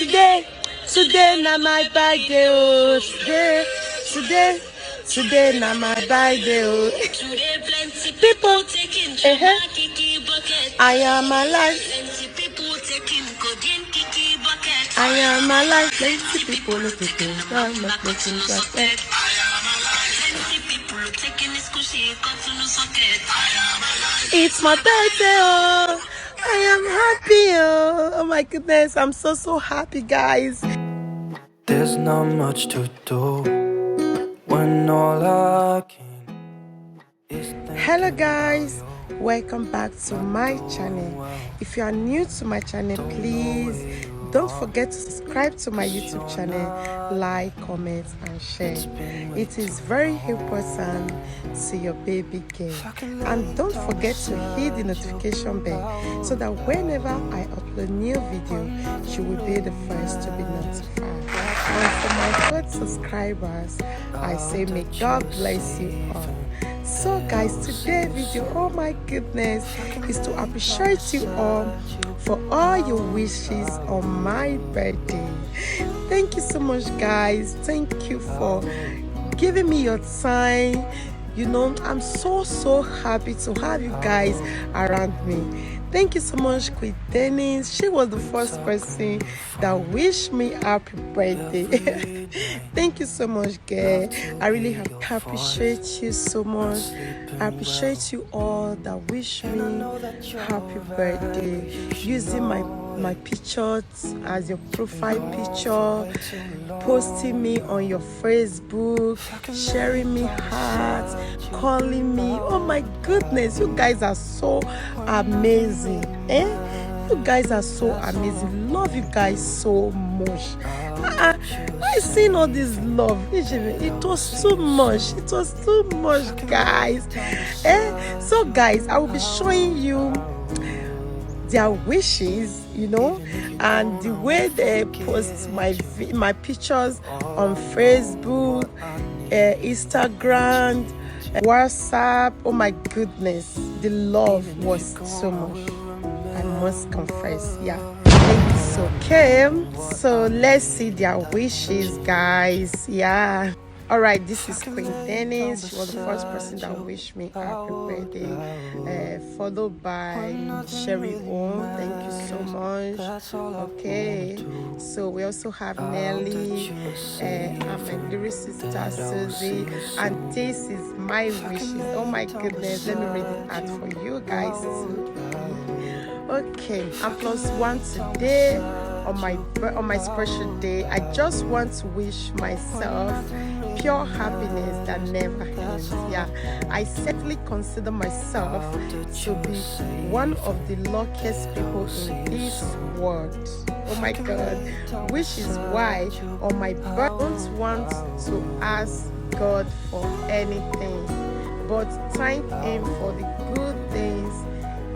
Today na my birthday, oh. Today na my birthday, oh. People, I am alive. I am alive. Plenty people taking bucket. It's my birthday, oh. I am happy, oh. Oh my goodness, I'm so happy, guys. There's not much to do when all I can is hello guys, welcome back to my channel. If you are new to my channel, please don't forget to subscribe to my YouTube channel, like, comment and share. It is very important to your baby girl, and don't forget to hit the notification bell so that whenever I upload new video, she will be the first to be notified. And for my first subscribers, I say may God bless you all. So guys, today's video, oh my goodness, is to appreciate you all for all your wishes on my birthday. Thank you so much, guys. Thank you for giving me your time. You know, I'm so happy to have you guys around me. Thank you so much, Queen Dennis. She was the first person that wished me happy birthday. Thank you so much, girl. I really appreciate you so much. I appreciate you all that wish me happy birthday. Using my pictures as your profile picture, posting me on your Facebook, sharing me hearts, calling me. Oh my goodness, you guys are so amazing. You guys are so amazing. Love you guys so much. I seen all this love. It was too much. It was too much, guys. So guys, I will be showing you their wishes, you know, and the way they post my pictures on Facebook, Instagram, WhatsApp. Oh my goodness, the love was so much, I must confess. Yeah, it's okay. So let's see their wishes, guys. Yeah. All right, this is Queen Dennis. She was the first person that wished me happy birthday, followed by Sherry Ohm. Thank you so much. Okay, so we also have Nelly, and my little sister Susie, and this is my wishes. Oh my goodness, let me read it out for you guys too. Okay, I'm +1 today on my special day. I just want to wish myself pure happiness that never ends. Yeah, I certainly consider myself to be one of the luckiest people in this world. Oh my God, which is why on my birthday I don't want to ask God for anything, but thank Him for the good things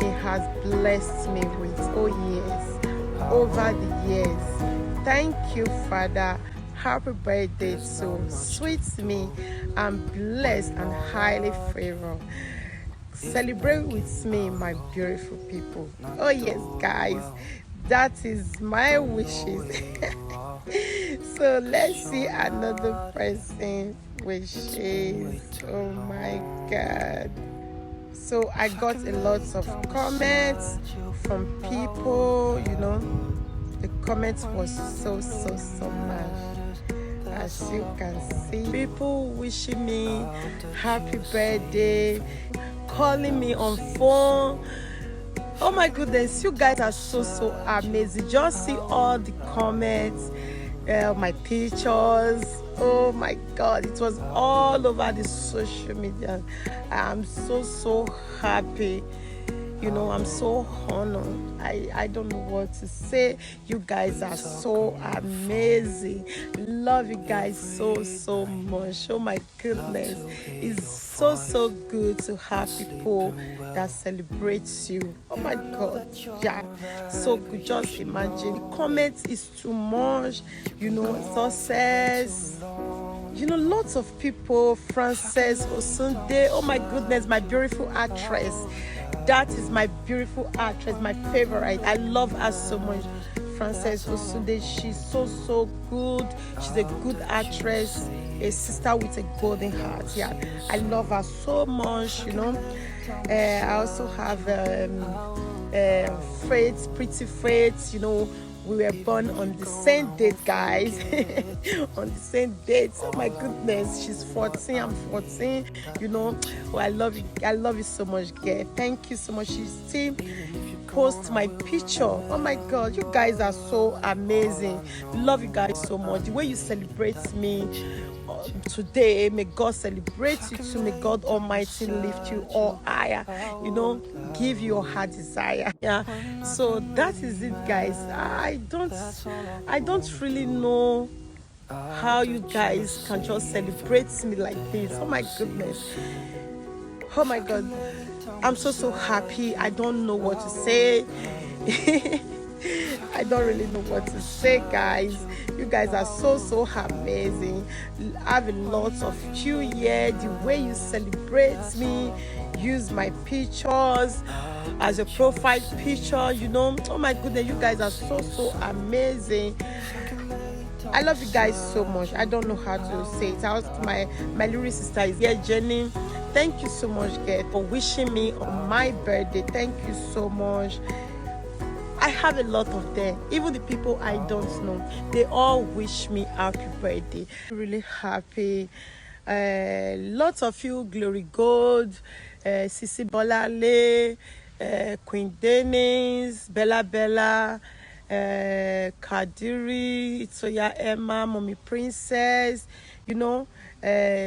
He has blessed me with. Oh yes, over the years. Thank you, Father. Happy birthday to sweet me. I'm blessed and highly favored. Celebrate with me, my beautiful people. Oh yes, guys, that is my wishes. So let's see another person wishes. Oh my God. So I got a lot of comments from people, you know. The comments was so much. As you can see, people wishing me happy birthday, calling me on phone. Oh my goodness, you guys are so amazing. Just see all the comments, my pictures. Oh my God, it was all over the social media. I'm so happy. You know, I'm so honored. I don't know what to say. You guys are so amazing. Love you guys so much. Oh my goodness, it's so good to have people that celebrates you. Oh my God, yeah, so good. Just imagine, comments is too much. You know, success. You know, lots of people. Frances Osunde, oh my goodness, my beautiful actress. That is my beautiful actress, my favorite. I love her so much. Frances Osunde. She's so good. She's a good actress, a sister with a golden heart. Yeah, I love her so much, you know. I also have Faith, pretty Faith, you know. We were born on the same date, guys. On the same date. Oh my goodness, she's 14, I'm 14. You know, oh, I love you so much, girl. Thank you so much. She still post my picture. Oh my god, you guys are so amazing. Love you guys so much. The way you celebrate me today, may God celebrate you too. May God Almighty lift you all higher, you know, give you your heart desire. Yeah, so that is it, guys. I don't really know how you guys can just celebrate me like this. Oh my goodness, oh my god, I'm so happy. I don't know what to say. I don't really know what to say, guys. You guys are so amazing. I have a lot of you here. The way you celebrate me, use my pictures as a profile picture, you know. Oh my goodness, you guys are so amazing. I love you guys so much. I don't know how to say it. My little sister is here, Jenny. Thank you so much, girl, for wishing me on my birthday. Thank you so much. I have a lot of them. Even the people I don't know, they all wish me happy birthday. Really happy. Lots of you, Glory Gold, Sisi Bolale, Queen Denise, Bella, Kadiri, Itoya Emma, Mommy Princess, you know,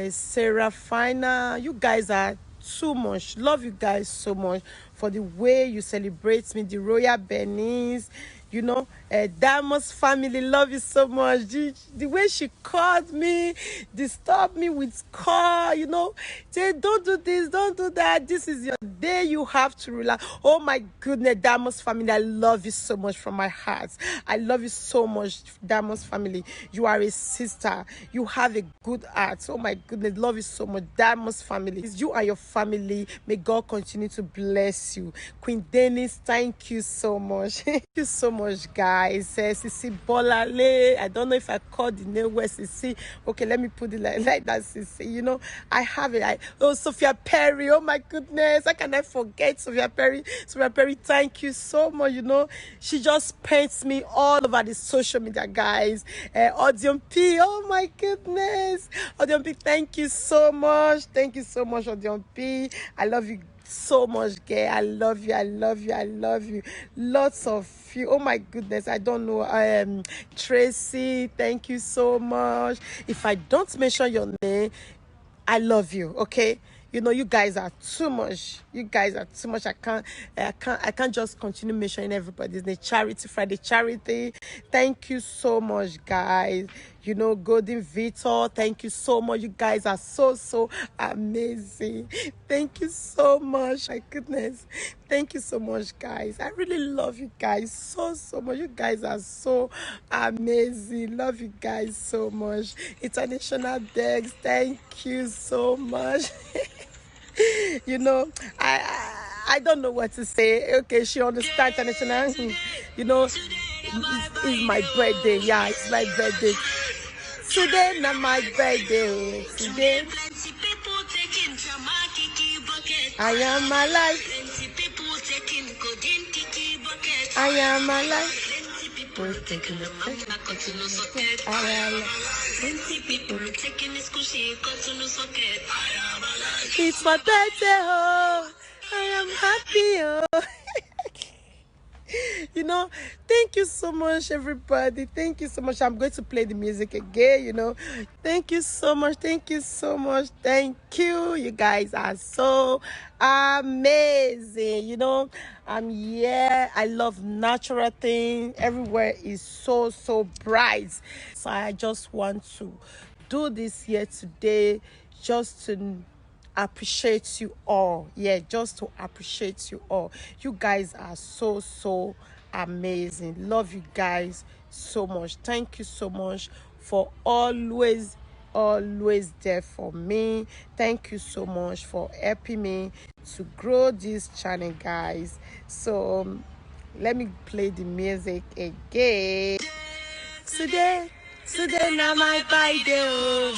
Serafina. You guys are too much. Love you guys so much for the way you celebrate me. The Royal Benis, you know, Damos family, love you so much. The way she called me, disturbed me with call, you know, say don't do this, don't do that, this is your day, you have to relax. Oh my goodness, Damos family, I love you so much from my heart. I love you so much, Damos family. You are a sister, you have a good heart. Oh my goodness, love you so much, Damos family. You and your family, may God continue to bless you. Queen Dennis, thank you so much. Thank you so much, guys. Sisi Bolale, I don't know if I called the name where Sisi. Okay, let me put it like that, Sisi. You know, I have it. Sophia Perry, oh my goodness, how can I forget Sophia Perry? Sophia Perry, thank you so much. You know, she just paints me all over the social media, guys. Odion P, oh my goodness. Odion P, thank you so much. Thank you so much, Odion P. I love you so much, girl. I love you. Lots of you. Oh my goodness, I don't know. Tracy, thank you so much. If I don't mention your name, I love you. Okay, you know, you guys are too much. You guys are too much. I can't just continue mentioning everybody's name. Charity Friday, Charity, thank you so much, guys. You know, Golden Victor, thank you so much. You guys are so amazing. Thank you so much. My goodness, thank you so much, guys. I really love you guys so much. You guys are so amazing. Love you guys so much. International Dex, thank you so much. You know, I don't know what to say. Okay, she understands international. You know, it's my birthday. Yeah, it's my birthday. Today not my birthday. Today I am alive. I am alive. It's my birthday, oh, I am happy, oh. You know, thank you so much, everybody. Thank you so much. I'm going to play the music again, you know. Thank you so much. Thank you so much. Thank you. You guys are so amazing. You know, I'm here. I love natural things. Everywhere is so bright. So I just want to do this here today just to appreciate you all. Yeah, just to appreciate you all. You guys are so amazing. Love you guys so much. Thank you so much for always there for me. Thank you so much for helping me to grow this channel, guys. So Let me play the music again. Today now my birthday.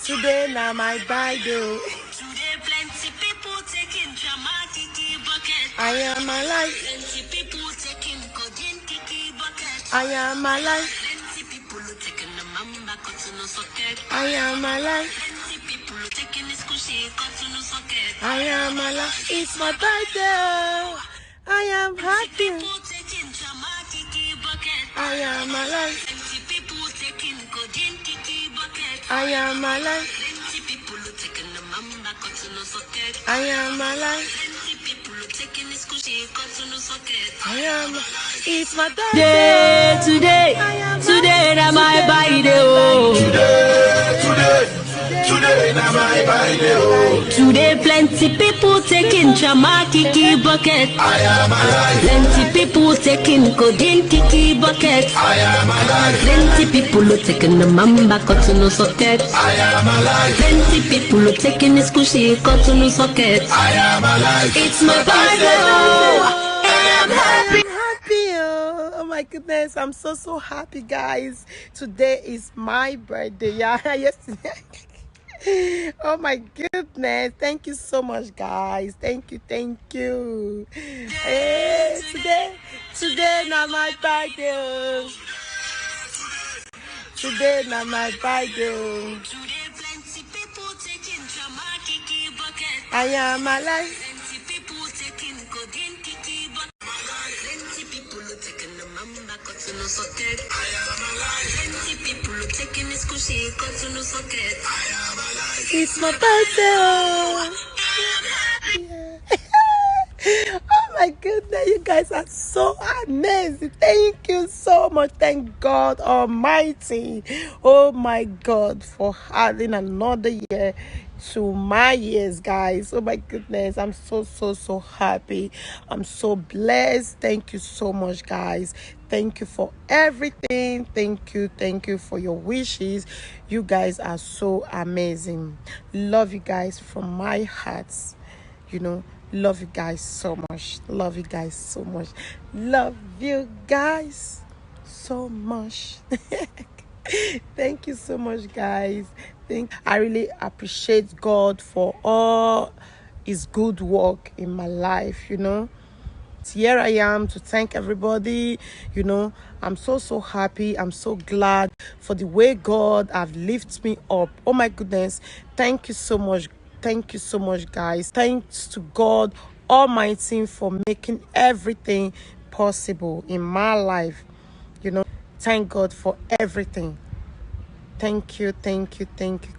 Today now my birthday. Today plenty people taking dramatic bucket. I am alive. Plenty people taking codeine kiki bucket. I am alive. Plenty people taking the mamba cotton socket. I am alive. Plenty people taking this cushy cotton socket. I am alive. It's my birthday. I am happy. People taking dramatic bucket. I am alive. Plenty people taking codeine kiki bucket. I am alive. Plenty people taking the mamba cotton socket. I am alive. Plenty people taking this cushy cotton socket. I am. It's my birthday. Today, now my birthday. Today, now my birthday. Today, plenty people taking drama kiki bucket. I am alive. Plenty people taking codeine kiki bucket. I am alive. Plenty people taking the mamba cotton socket. I am alive. Plenty people taking this cushy cotton socket. I am alive. It's my birthday. I am happy. Oh my goodness, I'm so happy, guys. Today is my birthday. Yeah, yesterday. Oh my goodness, thank you so much, guys. Thank you. Hey, today now my birthday. Today now my birthday. Today, plenty people taking drama kiki bucket. I am alive. Plenty people taking codeine kiki bucket. Plenty people taking the mamba cotton socket. I am alive. Plenty people taking this cushy cotton socket. I am alive. It's my birthday. Oh my goodness, you guys are so amazing. Thank you so much. Thank God Almighty. Oh my God, for adding another year to my years, guys. Oh my goodness, I'm so happy. I'm so blessed. Thank you so much, guys. Thank you for everything. Thank you for your wishes. You guys are so amazing. Love you guys from my heart. Love you guys so much. Love you guys so much. Love you guys so much. Thank you so much, guys. I really appreciate God for all his good work in my life. Here I am to thank everybody. I'm so happy. I'm so glad for the way God have lifted me up. Oh my goodness, thank you so much. Thank you so much, guys. Thanks to God Almighty for making everything possible in my life. Thank God for everything. Thank you.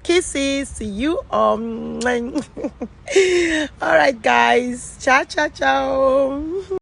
Kisses. See you. All right, guys. Ciao.